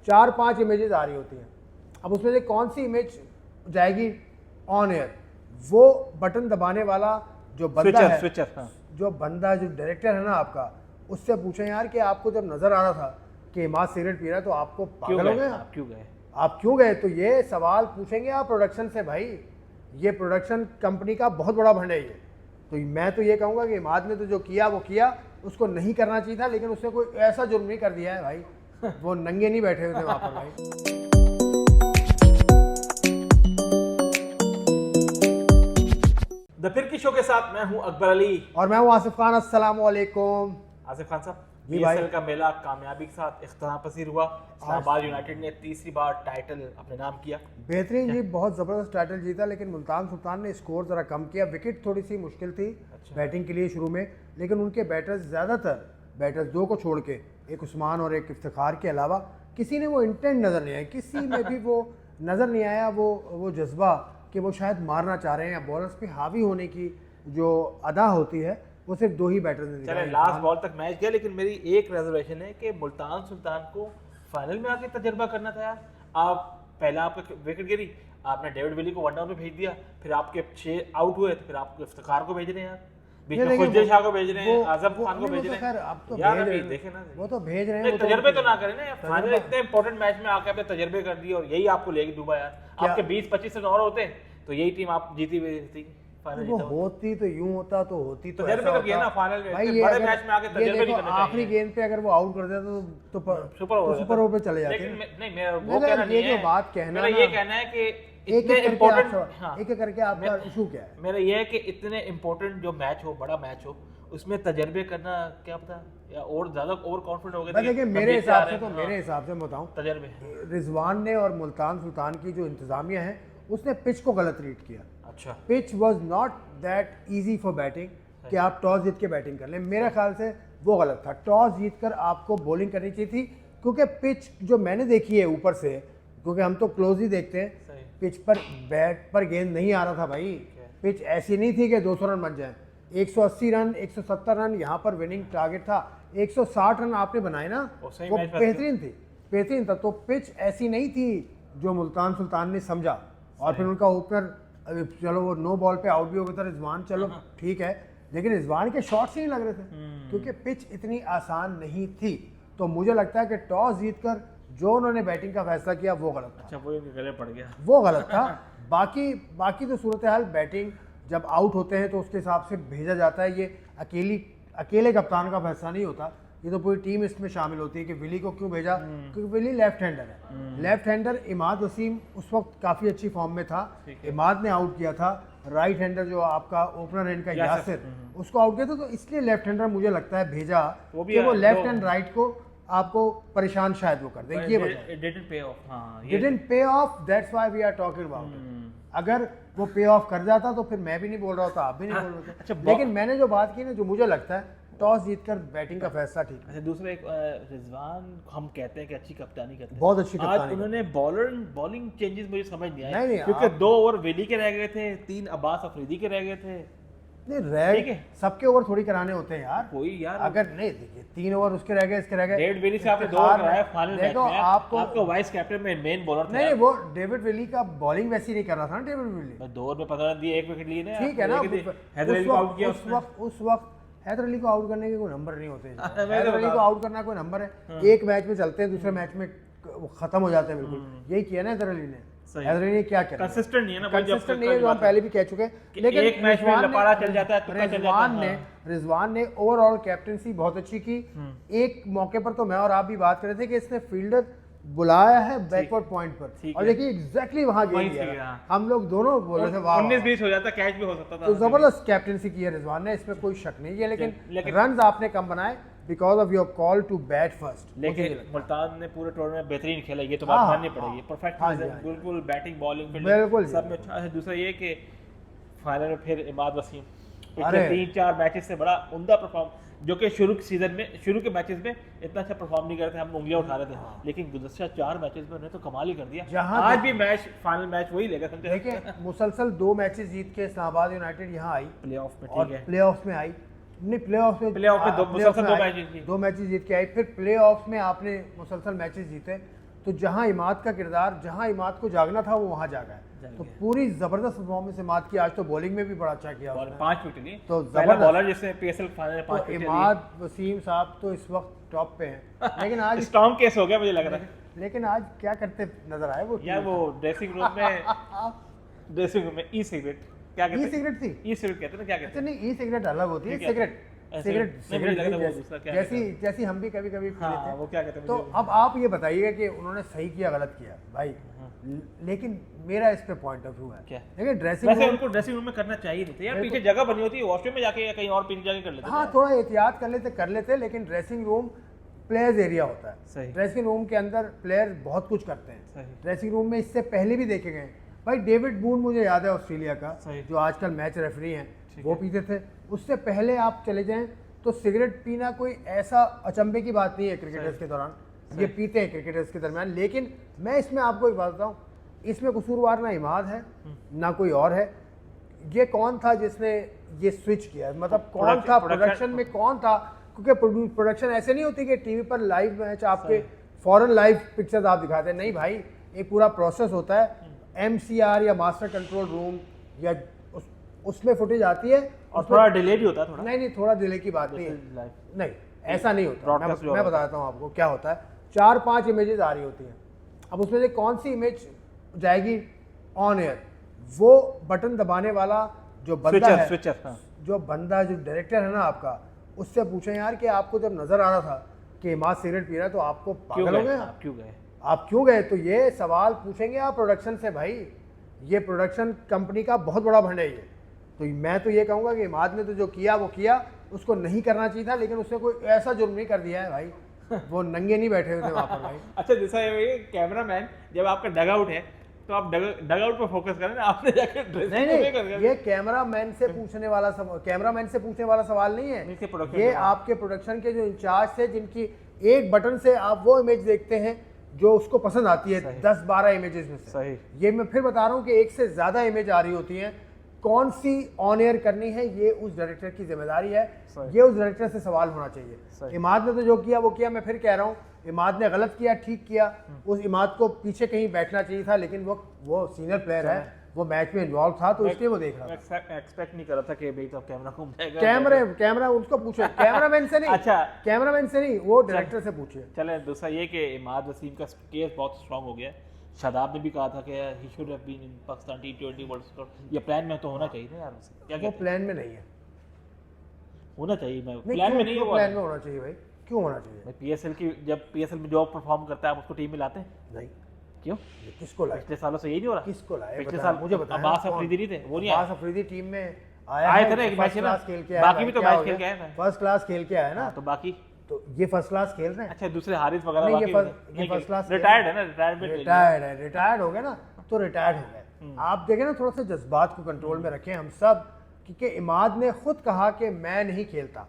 4-5 images आ रही होती हैं। अब उसमें से कौन सी इमेज जाएगी ऑन एयर, वो बटन दबाने वाला जो बंदा है, स्विचर, हाँ। जो बंदा जो डायरेक्टर है ना आपका, उससे पूछें यार कि आपको जब नजर आ रहा था कि इमाद सिगरेट पी रहा है तो आपको पागल हो गए, आप क्यों गए? आप क्यों गए? तो ये सवाल पूछेंगे आप प्रोडक्शन से भाई। ये प्रोडक्शन कंपनी का बहुत बड़ा भंड है ये। तो मैं तो ये कहूँगा कि इमाद ने तो जो किया वो किया, उसको नहीं करना चाहिए था, लेकिन उसने कोई ऐसा जुर्म नहीं कर दिया है भाई। वो नंगे नहीं बैठे हुए थे वहाँ पर भाई। द फिरकी शो के साथ मैं हूं अकबर अली और मैं हूँ आसिफ खान। अस्सलाम वालेकुम। आसिफ खान साहब, जी भाई। BSL का मेला कामयाबी के साथ इख्तिताम पसीर हुआ। इस्लामाबाद यूनाइटेड ने तीसरी बार टाइटल अपने नाम किया। बेहतरीन जी, बहुत ज़बरदस्त टाइटल जीता, लेकिन मुल्तान सुल्तान ने स्कोर ज़रा कम किया। विकेट थोड़ी सी मुश्किल थी बैटिंग के लिए शुरू में, लेकिन उनके बैटर्स ज़्यादातर बैटर्स दो को छोड़ के, एक उस्मान और एक इफ्तिखार के अलावा किसी ने वो इंटेंट नज़र नहीं आया, किसी में भी वो नज़र नहीं आया वो जज्बा कि वो शायद मारना चाह रहे हैं या बॉलर्स पे हावी होने की जो अदा होती है, वो सिर्फ दो ही बैटर्स ने चले लास्ट बॉल तक मैच गया, लेकिन मेरी एक रिजर्वेशन है कि मुल्तान सुल्तान को फाइनल में आके तजर्बा करना था यार। आप पहला आपका विकेट गिरी, आपने डेविड विली को 1 डाउन पे भेज दिया, फिर आपके 6 आउट हुए, तो फिर आपको इफ्तिखार को भेज रहे हैं यार, बीच में खुशदिल शाह को भेज रहे हैं, आजम खान को भेज रहे हैं। अब तो यार भेज अभी रहे देखे ना, वो तो भेज रहे हैं, तजर्बे तो ना करें ना। फाइनल इतने इंपॉर्टेंट मैच में आके आपने तजर्बे कर दिए और यही आपको लेगी डूबा यार। आपके 20-25 रन और होते तो यही टीम आप जीती हुई थी। वो होती तो यूं होता तो होती तो तजर्बे तो किया ना फाइनल में, भाई। बड़े मैच में आके तजर्बे नहीं करने चाहिए। आखिरी गेंद पे अगर वो आउट कर देता तो सुपर ओवर पे चले जाते। लेकिन नहीं, मेरा वो कहना नहीं है, जो बात कहना मेरा ये कहना है कि एक इतने इम्पोर्टेंट, एक एक करके आपका इशू क्या है? मेरा ये है कि इतने इम्पोर्टेंट जो मैच हो, बड़ा मैच हो, उसमें तजर्बे करना क्या पता या और ज्यादा ओवर कॉन्फिडेंट हो गए। देखिए मेरे हिसाब से तो मेरे हिसाब से मैं बताऊं, तजर्बे रिजवान ने और मुल्तान सुल्तान की जो इंतजामिया है उसने पिच को गलत रीड किया। अच्छा, pitch was not that easy for batting कि आप टॉस जीत के बैटिंग कर लें। मेरे ख्याल से वो गलत था। टॉस जीत कर आपको बॉलिंग करनी चाहिए थी, क्योंकि पिच जो मैंने देखी है ऊपर से, क्योंकि हम तो क्लोज ही देखते हैं, पिच पर बैट पर गेंद नहीं आ रहा था भाई। पिच ऐसी नहीं थी कि 200 रन बन जाए। 180 रन, 170 रन यहाँ पर विनिंग टारगेट था। 160 रन आपने बनाए ना, वो बेहतरीन था। तो पिच ऐसी नहीं थी जो मुल्तान सुल्तान ने समझा। और फिर उनका ओपनर, चलो वो नो बॉल पे आउट भी हो गया था रिजवान, चलो ठीक है, लेकिन रिजवान के शॉट्स नहीं लग रहे थे क्योंकि पिच इतनी आसान नहीं थी। तो मुझे लगता है कि टॉस जीतकर जो उन्होंने बैटिंग का फैसला किया वो गलत था। अच्छा, वो इनके गले पड़ गया, वो गलत था। बाकी तो सूरत हाल, बैटिंग जब आउट होते हैं तो उसके हिसाब से भेजा जाता है। ये अकेले कप्तान का फैसला नहीं होता, ये तो पूरी टीम इसमें शामिल होती है कि विली को क्यों भेजा, क्योंकि विली लेफ्ट हैंडर है। लेफ्ट हैंडर इमाद वसीम उस वक्त काफ़ी अच्छी फॉर्म में था, इमाद ने आउट किया था। राइट हैंडर जो आपका ओपनर है इनका यासिर, उसको आउट किया था। तो इसलिए लेफ्ट हैंडर मुझे लगता है भेजा कि वो लेफ्ट एंड राइट को आपको परेशान शायद वो कर दें। ये didn't pay off, that's why we are talking about. अगर वो पे ऑफ कर जाता तो फिर मैं भी नहीं बोल रहा होता, आप भी नहीं बोल रहे होते। लेकिन मैंने जो बात की ना, जो मुझे लगता है टॉस जीतकर बैटिंग का फैसला ठीक है। अच्छा, दूसरा एक रिजवान हम कहते हैं कि अच्छी कप्तानी करते हैं, बहुत अच्छी कप्तानी। आज उन्होंने बॉलिंग चेंजेस मुझे समझ नहीं आए, नहीं, क्योंकि 2 ओवर विली के रह गए थे, 3 अब्बास अफरीदी के रह गए थे। नहीं रह सबके ओवर थोड़ी कराने होते हैं यार, कोई यार अगर नहीं देखिए 3 ओवर उसके रह गए, इसके रह गए। डेविड विली से आपने 2 ओवर कराया फाइनल मैच में, आपको वाइस कैप्टन में मेन बॉलर नहीं, वो डेविड विली का बॉलिंग वैसी नहीं कर रहा था ना। डेविड विली 2 ओवर में 15 रन दिए, 1 विकेट लिए ना, ठीक है ना। हैदर अली को आउट किया उस वक्त हैदर अली को आउट करने के कोई नंबर नहीं होते। हैदर अली को आउट करना कोई नंबर है? एक मैच में चलते हैं, दूसरे मैच में खत्म हो जाते हैं बिल्कुल। यही किया ना हैदर अली ने। हैदर अली ने क्या किया? कंसिस्टेंट नहीं है ना, कंसिस्टेंट नहीं है, जो हम पहले भी कह चुके हैं। लेकिन एक मैच में लपाड़ा चल जाता है, तुक्का चल जाता है। रिजवान ने ओवरऑल कैप्टनसी बहुत अच्छी की। एक मौके पर तो मैं और आप भी बात कर रहे थे कि इसने फील्डर बुलाया है बैकवर्ड पॉइंट पर, और देखिए एग्जैक्टली वहां गया। हम लोग दोनों बोल रहे थे 19-20 हो जाता, कैच भी हो सकता था। तो जबरदस्त कैप्टनसी की है रिजवान ने, इसमें कोई शक नहीं है। लेकिन रन्स आपने कम बनाए because of your call to bat first. लेकिन मुल्तान ने पूरे टूर्नामेंट में बेहतरीन खेला, ये तो बात माननी पड़ेगी। परफेक्ट, बिल्कुल बैटिंग बॉलिंग बिल्कुल सब में अच्छा है। दूसरा ये कि फाइनल में फिर इमाद वसीम पिछले 3-4 मैचेस से बड़ा उम्दा परफॉर्म, जो कि शुरू के मैचेस में इतना अच्छा परफॉर्म नहीं करते, हम उंगलियां उठा रहे थे, लेकिन गुज़श्ता 4 मैचेस में उन्होंने तो कमाल ही कर दिया। आज भी मैच फाइनल मैच वही लेगा समझे। देखिए मुसलसल 2 मैचेस जीत के इस्लामाबाद यूनाइटेड यहाँ आई प्लेऑफ में, ठीक है, प्लेऑफ्स में आई नहीं, प्लेऑफ में 2 मैचेस जीत के आई, फिर प्लेऑफ्स में आपने मुसलसल मैचेस जीते। तो जहां इमाद का किरदार, जहां इमाद को जागना था वो वहां जागा है। तो पूरी जबरदस्त परफॉर्मेंस इमाद की। आज तो बॉलिंग में भी बड़ा अच्छा किया और उसने। 5 विकेट लिए, तो पहला जबरदस्त। बॉलर जिसने पीएसएल फाइनल में 5 तो विकेट इमाद वसीम साहब तो इस वक्त टॉप पे हैं, लेकिन आज स्ट्रॉन्ग केस हो गया मुझे लग रहा है लेकिन आज क्या करते नजर आए वो यार। वो ड्रेसिंग रूम में ई सिगरेट क्या कहते ई हैं? सिगरेट थी। ई सिगरेट कहते हैं ना, क्या कहते अच्छा नहीं, ई सिगरेट अलग होती है, क्या? सिगरेट ऐसे- सिगरेट नहीं, मुझे लगा था वो सिगरेट दूसरा क्या जैसी जैसी हम भी कभी कभी हैं? पी हाँ लेते हैं। वो क्या कहते हैं तो मुझे- अब आप ये बताइएगा कि उन्होंने सही किया गलत किया भाई, लेकिन मेरा इस पे पॉइंट ऑफ व्यू है क्या? लेकिन ड्रेसिंग वैसे उनको ड्रेसिंग रूम में करना चाहिए नहीं था यार, पीछे जगह बनी होती है, वॉशरूम में जाके या कहीं और पीछे जाके कर लेते हाँ थोड़ा एहतियात कर लेते, लेकिन ड्रेसिंग रूम प्लेयर्स एरिया होता है। सही। ड्रेसिंग रूम के अंदर प्लेयर बहुत कुछ करते हैं। सही। ड्रेसिंग रूम में इससे पहले भी देखे गए हैं भाई। डेविड बून मुझे याद है ऑस्ट्रेलिया का, सही। जो आजकल मैच रेफरी हैं, ठीक वो है। पीते थे। उससे पहले आप चले जाएं तो सिगरेट पीना कोई ऐसा अचंभे की बात नहीं है क्रिकेटर्स के दौरान, ये पीते हैं क्रिकेटर्स के दरमियान। लेकिन मैं इसमें आपको एक बात बताऊं, इसमें कसूरवार ना इमाद है ना कोई और है। ये कौन था जिसने ये स्विच किया, मतलब कौन था प्रोडक्शन में, कौन था? क्योंकि प्रोडक्शन ऐसे नहीं होती कि टीवी पर लाइव मैच आपके फॉरेन लाइव पिक्चर्स आप दिखाते हैं, नहीं भाई, एक पूरा प्रोसेस होता है। एमसीआर या मास्टर कंट्रोल रूम या उसमें फुटेज आती है और थोड़ा डिले भी होता है, थोड़ा नहीं थोड़ा डिले की बात नहीं है, लाइव नहीं ऐसा नहीं होता। Broadcast जो मैं होता बताता हूँ आपको क्या होता है। 4-5 इमेजेस आ रही होती हैं, अब उसमें से कौन सी इमेज जाएगी ऑन एयर, वो बटन दबाने वाला जो बंदा है, स्विचर हाँ। जो बंदा जो डायरेक्टर है ना आपका, उससे पूछें यार कि आपको जब नजर आ रहा था कि इमाद सिगरेट पी रहा है तो आपको क्यों पागल हो गए गए आप? क्यों गए? आप क्यों गए? तो ये सवाल पूछेंगे आप प्रोडक्शन से भाई, ये प्रोडक्शन कंपनी का बहुत बड़ा भंड है ये। तो मैं तो ये कहूँगा कि इमाद ने तो जो किया वो किया, उसको नहीं करना चाहिए था, लेकिन उसने कोई ऐसा जुर्म नहीं कर दिया है भाई, वो नंगे नहीं बैठे हुए थे वहाँ पर भाई। अच्छा जैसा ये कैमरामैन, जब आपका डग आउट है तो आप डग आउट पर फोकस करें ना, आपने जाके ड्रेसिंग नहीं रूम में कर नहीं, ये कैमरामैन से पूछने वाला सवाल नहीं नहीं, है, इसके production ये के आपके प्रोडक्शन के जो इंचार्ज थे, जिनकी एक बटन से आप वो इमेज देखते हैं जो उसको पसंद आती है, 10-12 इमेजेस में से। सही। ये मैं फिर बता रहा हूँ कि एक से ज्यादा इमेज आ रही होती हैं, कौन सी ऑन एयर करनी है ये उस डायरेक्टर की जिम्मेदारी है, ये उस डायरेक्टर से सवाल होना चाहिए। इमाद ने तो जो किया वो किया, मैं फिर कह रहा हूँ इमाद ने गलत किया, ठीक किया। उस इमाद को पीछे कहीं बैठना चाहिए था, लेकिन वो सीनियर प्लेयर है, वो मैच में इन्वॉल्व था, तो इसलिए वो देख रहा था। एक्सपेक्ट नहीं कर रहा था कि भाई तो कैमरा घूम जाएगा। कैमरा उसको पूछो, कैमरामैन से नहीं। अच्छा। कैमरामैन से नहीं, वो डायरेक्टर से पूछिए। चले दूसरा ये कि इमाद वसीम का केस बहुत स्ट्रांग हो गया है। शादाब ने भी कहा था कि he should have been in Pakistan T20 World Cup, ये प्लान में तो होना चाहिए था यार उसे। क्या वो कहते प्लान में नहीं है। हैं? होना चाहिए, मैं नहीं, प्लान में क्यों- नहीं क्यों हुआ। प्लान में होना चाहिए भाई, क्यों होना चाहिए? पीएसएल की, जब पीएसएल में जॉब परफॉर्म करता है आप उसको टीम में लाते हैं? नहीं, क्यों? ये किसको लाए? पिछले सालों से यही नहीं हो रहा? किसको लाए? पिछले बताएं, साल मुझे बताएं। अब्बास कौन? अफरीदी नहीं थे, वो नहीं अब्बास आए? अफरीदी टीम में आए थे ना, एक मैच फर्स्ट में क्लास ना। खेल के आया। बाकी भाई, भी तो क्या मैच हो खेल गया? के आए ना। फर्स्ट क्लास खेल के आया ना, तो बाकी तो ये फर्स्ट क्लास खेल रहे हैं। अच्छा दूसरे हारिस वगैरह नहीं, ये बाकी फर्स्ट क्लास रिटायर्ड है ना, रिटायरमेंट रिटायर्ड है, रिटायर्ड हो गए ना, तो रिटायर्ड हो गए। आप देखें ना, थोड़ा सा जज्बात को कंट्रोल में रखें हम सब, क्योंकि इमाद ने खुद कहा कि मैं नहीं खेलता।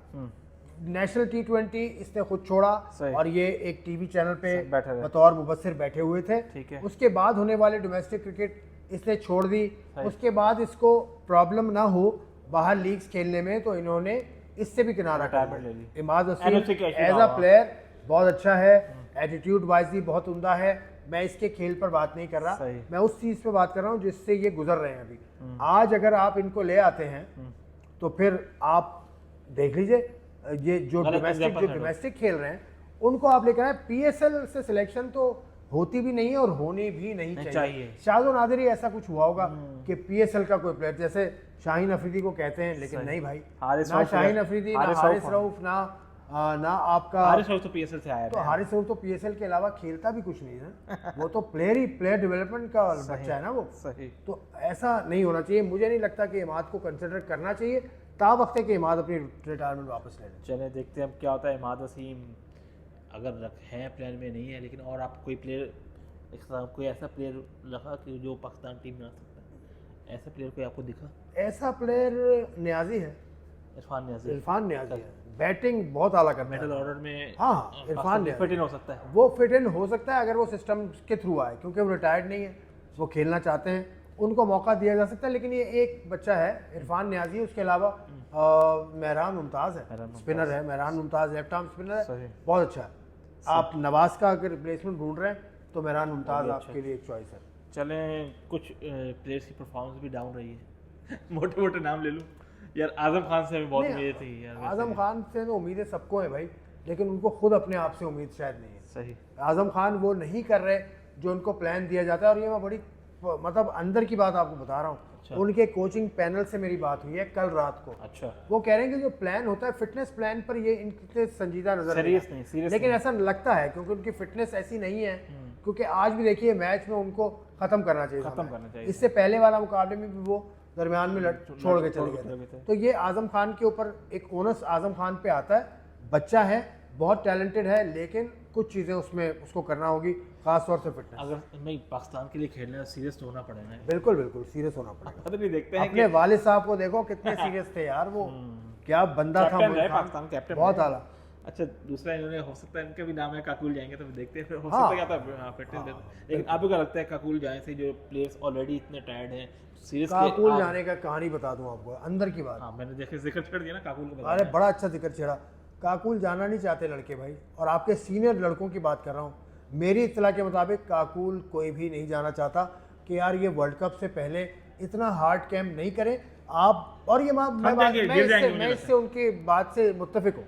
नेशनल T20 इसने खुद छोड़ा, सही। और ये एक टीवी चैनल पे बैठे रहे। बतौर मुबस्सिर बैठे हुए थे। ठीक है। उसके बाद होने वाले डोमेस्टिक क्रिकेट इसने छोड़ दी। उसके बाद इसको प्रॉब्लम ना हो बाहर लीग्स खेलने में, तो इन्होंने इससे भी किनारा कर रिटायरमेंट ले लिया। ली। इमाद वसीम NFC का issue एज ना अ हुआ। प्लेयर बहुत अच्छा है, एटीट्यूड वाइज भी बहुत उम्दा है। मैं इसके खेल पर बात नहीं कर रहा, सही। मैं उस चीज़ पे बात कर रहा हूँ जिससे ये गुजर रहे हैं अभी। आज अगर आप इनको ले आते हैं तो फिर आप देख लीजिए, ये जो गलत example है। डोमेस्टिक खेल रहे हैं उनको आप लेकर आए। पीएसएल से सिलेक्शन तो होती भी नहीं है और होनी भी नहीं चाहिए। शाहजो नादिरी ऐसा कुछ हुआ होगा कि पीएसएल का कोई प्लेयर, जैसे शाहीन अफरीदी को कहते हैं, लेकिन नहीं भाई, हारिस ना रऊफ शाहीन अफरीदी, ना हारिस हारिस रऊफ, रऊफ, ना आपका हारिस रऊफ तो पीएसएल से आया तो है। हारिस रऊफ तो पीएसएल के अलावा खेलता भी कुछ नहीं है। वो तो प्लेयर डेवलपमेंट का बच्चा है ना वो। सही। तो ऐसा नहीं होना चाहिए। मुझे नहीं लगता कि इमाद को कंसिडर करना चाहिए। तावक्त है कि इमाद अपनी रिटायरमेंट वापस ले लें। चले देखते हैं अब क्या होता है। इमाद वसीम अगर हैं प्लान में नहीं है, लेकिन और आप कोई प्लेयर, कोई ऐसा प्लेयर रखा कि जो पाकिस्तान टीम में आ सकता है? ऐसा प्लेयर कोई आपको दिखा? ऐसा प्लेयर न्याजी है, इरफान नियाजी। इरफान न्याजी है, बैटिंग बहुत आला करता मिडिल है। ऑर्डर में हाँ, इरफान न्याजी फिट इन हो सकता है। वो फिट इन हो सकता है अगर वो सिस्टम के थ्रू आए, क्योंकि वो रिटायर्ड नहीं है, वो खेलना चाहते हैं, उनको मौका दिया जा सकता है। लेकिन ये एक बच्चा है इरफान न्याजी, उसके अलावा मेहरान मुमताज़ है, स्पिनर है, Mehran Mumtaz left arm spinner है, सही। बहुत अच्छा है। आप नवाज का अगर रिप्लेसमेंट ढूंढ रहे हैं तो मेहरान मुमताज़ आपके लिए एक चॉइस है। चलें, कुछ प्लेयर्स की परफॉर्मेंस भी डाउन रही है मोटे मोटे नाम ले लूँ यार, आजम खान से हमें बहुत उम्मीद थी यार। आजम खान से तो उम्मीदें सबको हैं भाई, लेकिन उनको खुद अपने आप से उम्मीद शायद नहीं है। सही। आजम खान वो नहीं कर रहे जो उनको प्लान दिया जाता है, और ये मैं बड़ी मतलब अंदर की बात आपको बता रहा हूँ। अच्छा। उनके कोचिंग पैनल से मेरी बात हुई है कल रात को। अच्छा। वो कह रहे हैं कि जो प्लान होता है फिटनेस प्लान पर ये इनके संजीदा नजर सीरियस नहीं, सीरियस लेकिन ऐसा लगता है क्योंकि उनकी फिटनेस ऐसी नहीं है। क्योंकि आज भी देखिए मैच में उनको खत्म करना चाहिए था, खत्म करना चाहिए। इससे पहले वाला मुकाबले में भी वो दरमियान में छोड़ के चले गए थे। तो ये आजम खान के ऊपर एक ओनस आजम खान पे आता है। बच्चा है, बहुत टैलेंटेड है, लेकिन कुछ चीज़ें उसमें उसको करना होगी, खास तौर से फिटनेस। अगर नहीं पाकिस्तान के लिए खेलना है सीरियस तो होना पड़ेगा। बिल्कुल बिल्कुल सीरियस होना पड़ेगा। पता नहीं, देखते हैं अपने वालिद साहब को देखो कितने सीरियस थे यार, वो क्या बंदा था। कैप्टन रहे, पाकिस्तान कैप्टन बहुत आला। अच्छा, दूसरा इन्होंने हो सकता है इनका भी नाम है काकुल जाएंगे, तो देखते हैं फिर हो हाँ। सकता है क्या था फिटनेस दे। लेकिन आपको क्या लगता है काकुल जाने से जो प्लेयर्स ऑलरेडी इतने टायर्ड हैं सीरियस काकुल जाने का कहानी बता दूं आपको अंदर की बात। हाँ, मैंने देखे जिक्र छेड़ दिया ना काकुल को। अरे बड़ा अच्छा जिक्र छेड़ा। काकुल जाना नहीं चाहते लड़के भाई, और आपके सीनियर लड़कों की बात कर रहा हूँ। मेरी इत्तला के मुताबिक काकुल कोई भी नहीं जाना चाहता कि यार ये वर्ल्ड कप से पहले इतना हार्ड कैंप नहीं करें आप। और ये मैं इससे उनकी बात से मुत्तफिक हूँ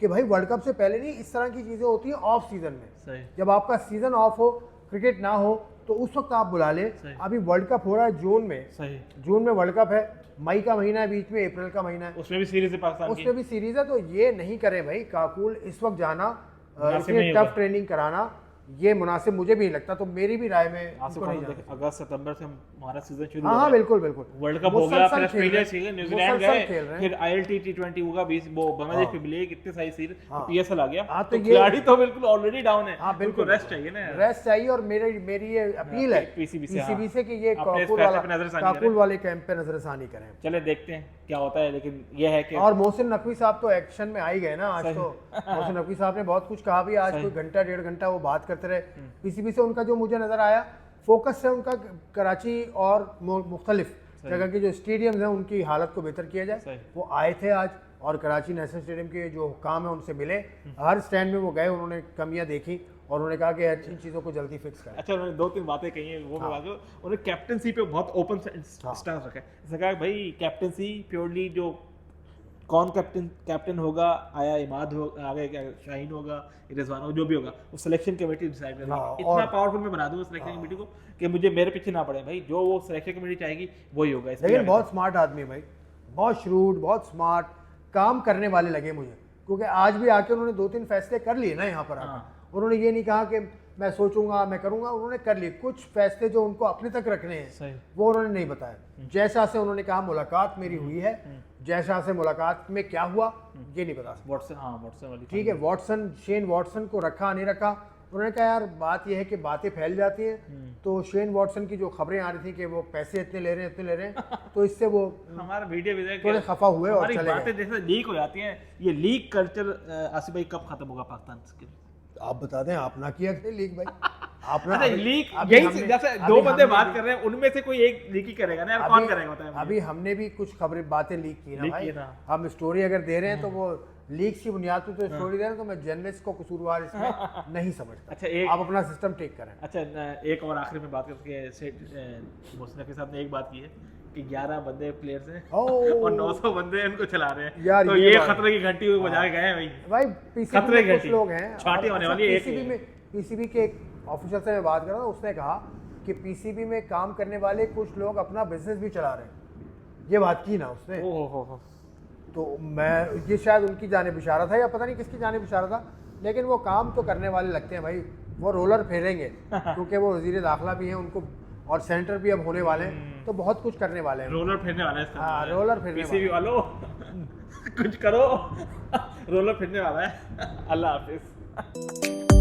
कि भाई वर्ल्ड कप से पहले नहीं, इस तरह की चीज़ें होती हैं ऑफ सीजन में। सही। जब आपका सीजन ऑफ हो, क्रिकेट ना हो, तो उस वक्त आप बुला ले। अभी वर्ल्ड कप हो रहा है जून में। सही। जून में वर्ल्ड कप है, मई का महीना है, बीच में अप्रैल का महीना है, उसमें भी सीरीज है पाकिस्तान की। उसमें भी सीरीज है। तो ये नहीं करें भाई काकुल, इस वक्त जाना, मुनासिब इतनी नहीं टफ होगा। ट्रेनिंग कराना ये मुनासिब मुझे भी नहीं लगता। तो मेरी भी राय में आसिफ इनको नहीं खान जाना। अगस्त सितंबर से हमारा सीजन शुरू हाँ हो हाँ रहा है। बिल्कुल बिल्कुल। वर्ल्ड कप हो गया, फिर ऑस्ट्रेलिया सीरीज, मुसलसल न्यूजीलैंड खेल गए, रहे हैं। फिर ILT T20 होगा, 20 वो बांग्लादेश पे मिले, कितने सारी सीरीज, PSL आ गया। हाँ, तो तो खिलाड़ी तो बिल्कुल ऑलरेडी डाउन है। हाँ बिल्कुल रेस्ट चाहिए ना, रेस्ट चाहिए। और मेरी ये अपील है PCB से कि ये अपने इस काकुल फैसले पे नजरसानी काकुल वाले कैंप पे नजरसानी करें। चले देखते हैं क्या होता है। लेकिन ये है कि और मोहसिन नकवी साहब तो एक्शन में आ ही गए ना आज। तो मोहसिन नकवी साहब ने बहुत कुछ कहा भी आज, कोई घंटा डेढ़ घंटा वो बात करते रहे। पीसीबी से उनका जो मुझे नज़र आया फोकस है उनका कराची और मुख्तलिफ जगह के जो स्टेडियम्स हैं उनकी हालत को बेहतर किया जाए। वो आए थे आज और कराची नेशनल स्टेडियम के जो हुक्काम है उनसे मिले, हर स्टैंड में वो गए, उन्होंने कमियां देखी और उन्होंने कहा कि इन चीज़ों को जल्दी फिक्स करें। अच्छा, उन्होंने 2-3 बातें कही हैं, वो मैं बात करूं। उन्होंने कैप्टनसी पे बहुत ओपन स्टांस रखा है। जैसे कहा भाई कैप्टनसी प्योरली जो कौन कैप्टन होगा, आया इमाद हो, आगे क्या शाहीन होगा, रिजवान होगा, जो भी होगा वो सिलेक्शन कमेटी डिसाइड करेगी। इतना पावरफुल मैं बना दूंगा सिलेक्शन कमेटी को कि मुझे मेरे पीछे ना पड़े भाई, जो वो सिलेक्शन कमेटी चाहेगी वही होगा। लेकिन बहुत स्मार्ट आदमी है भाई, बहुत श्रूड, बहुत स्मार्ट, काम करने वाले लगे मुझे। क्योंकि आज भी आके उन्होंने 2-3 फैसले कर लिए ना यहाँ पर आकर। उन्होंने ये नहीं कहा कि मैं सोचूंगा, मैं करूंगा, उन्होंने कर लिए। कुछ फैसले जो उनको अपने तक रखने हैं वो उन्होंने नहीं बताया। जैसा से उन्होंने कहा मुलाकात मेरी हुई है, जैसा से मुलाकात में क्या हुआ ये नहीं बता सकता। वॉटसन वाली ठीक है, वॉटसन, शेन वॉटसन को रखा नहीं रखा, उन्होंने कहा यार बात यह है कि बातें फैल जाती हैं। तो शेन वॉटसन की जो खबरें आ रही थी कि वो पैसे इतने ले रहे हैं तो इससे वो हमारा मीडिया भी थोड़े खफा हुए और चले बातें जैसे लीक हो जाती हैं। ये लीक कल्चर आसिफ भाई कब खत्म होगा पाकिस्तान के? आप बता दें, आप ना किया लीक भाई, आपने अच्छा, लीक यही जैसे दो बंदे बात कर रहे हैं उनमें से कोई एक लीक ही करेगा ना यार, कौन करेगा बताएं मुझे। अभी हमने भी कुछ खबरें बातें लीक की ना भाई। हम स्टोरी अगर दे रहे हैं तो वो लीक्स की बुनियाद पे तो स्टोरी दे रहे हैं, तो मैं जर्नलिस्ट को कसूरवार इसमें नहीं समझता। अच्छा, आप अपना सिस्टम टेक करें। अच्छा, एक और आखिरी में बात करके मोहसिन नकवी साहब ने एक बात की है कि 11 बंदे प्लेयर्स हैं और 900 बंदे इनको चला रहे हैं यार, तो ये खतरे की घंटी बजा के गए हैं भाई। पीसीबी में कुछ लोग हैं, छाटी होने वाली है। पीसीबी के एक ऑफिसर से मैं बात कर रहा हूँ, उसने कहा कि पीसीबी में काम करने वाले कुछ लोग अपना बिजनेस भी चला रहे हैं। ये बात की ना उसने। तो मैं ये शायद उनकी जानिब इशारा था या पता नहीं किसकी जानिब इशारा था, लेकिन वो काम तो करने वाले लगते हैं भाई। वो रोलर फेरेंगे क्योंकि वो वजीर दाखिला भी हैं उनको, और सेंटर भी अब होने वाले हैं, तो बहुत कुछ करने वाले हैं। रोलर फेरने वाला है इसका। हाँ, रोलर फेरने पीसीबी वालों कुछ करो रोलर फेरने वाला है। अल्लाह हाफिज।